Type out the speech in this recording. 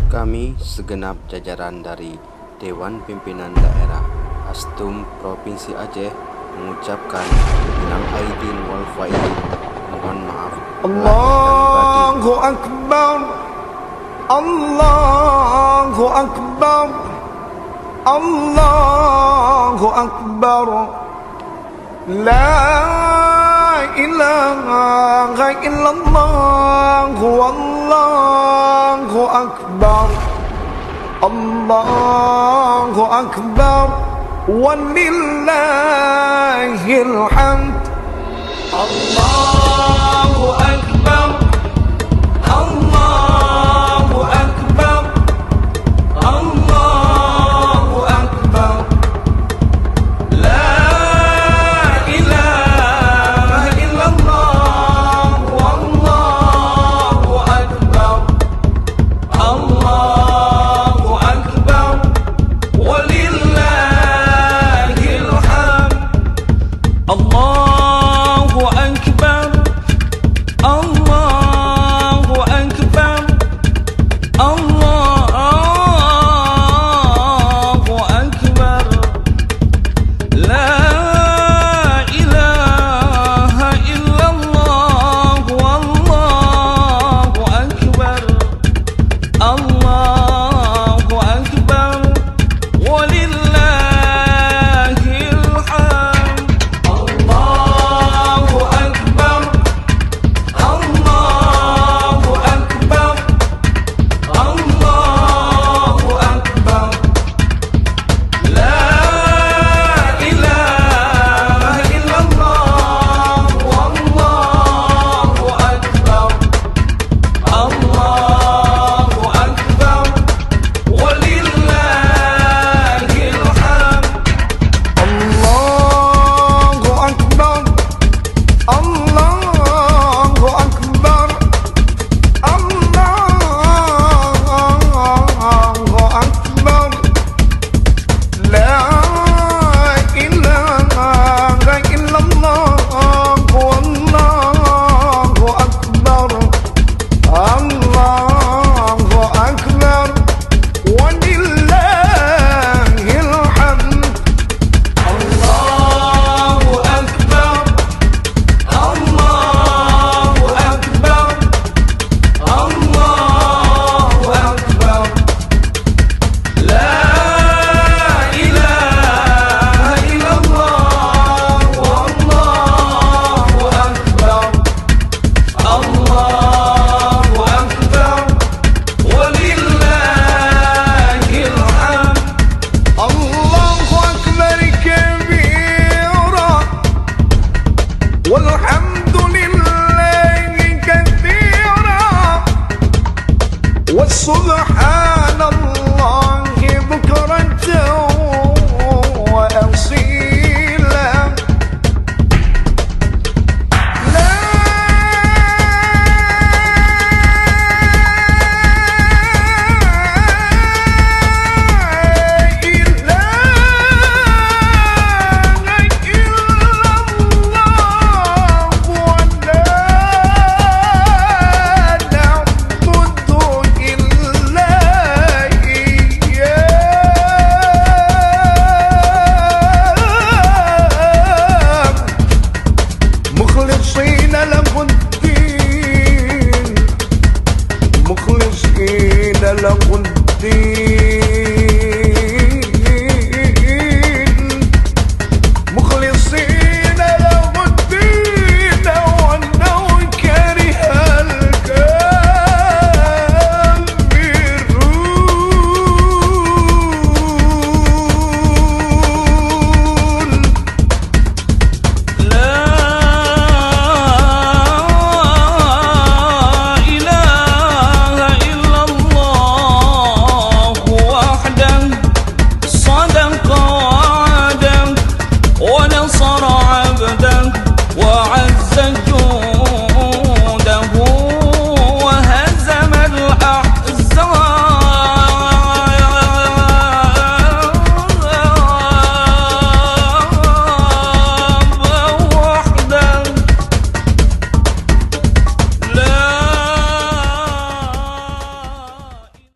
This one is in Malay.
Kami segenap jajaran dari Dewan Pimpinan Daerah Astum Provinsi Aceh mengucapkan minal aidin wal faizin, mohon maaf Allahu Akbar, Allahu Akbar, Allahu Akbar, La ilaha illallah, Wallahu Akbar, Allahu Akbar, Walillahil hamd. Allahu Akbar, Allahu Akbar, Allahu Akbar, La ilaha illallah, Wallahu Akbar, Allahu Akbar, Walillahil hamd. Allahu Akbar, Allahu Akbar, Allahu Akbar, La ilaha illallah, Wallahu Akbar, Allahu Akbar, Walillahil hamd. Allahu Akbar, Allahu Akbar, Allahu Akbar, La ilaha illallah, Wallahu Akbar, Allahu Akbar, Walillahil hamd. Allahu Akbar, Allahu Akbar, Allahu Akbar, La ilaha illallah, Wallahu Akbar, Allahu Akbar, Walillahil hamd. Allahu Akbar, Allahu Akbar, Allahu Akbar, La ilaha illallah, Wallahu Akbar, Allahu Akbar, Walillahil hamd. Allahu Akbar kabira, walhamdulillahi kathira, wasubhanallahi bukratan wa asila. La ilaha illallah, wa la na'budu illa iyyah, mukhlisina lahuddin, mukhlisina lahuddin.